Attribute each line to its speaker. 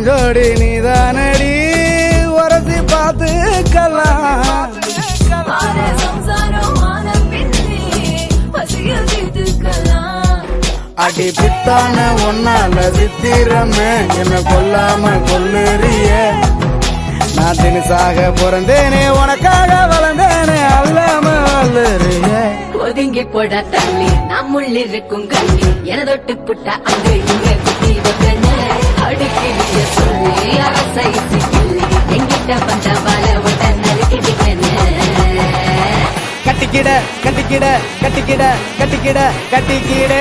Speaker 1: ஜோடி நீதானடி உரசி பார்த்துக்கலாம் அடி பித்தான ஒன்னால சித்திரமே என்ன கொல்லாம கொல்லுறிய நான் தினசாக பிறந்தேனே உனக்காக வளர்ந்தேனே அல்லாம வல்லுறிய
Speaker 2: ஒதுங்கி போட தள்ளி நம்முள்ளிருக்கும் கண்ணி என தொட்டு புட்ட அங்கு இங்க குட்டி வைக்கன அடுக்கிய சொல்லி அரசை சிக்கிள்ளி எங்கிட்ட வந்த வல உடன் நறுக்கிட்டன
Speaker 1: கட்டிக்கிட கட்டிக்கிட கட்டிக்கிட கட்டிக்கிட கட்டிக்கிட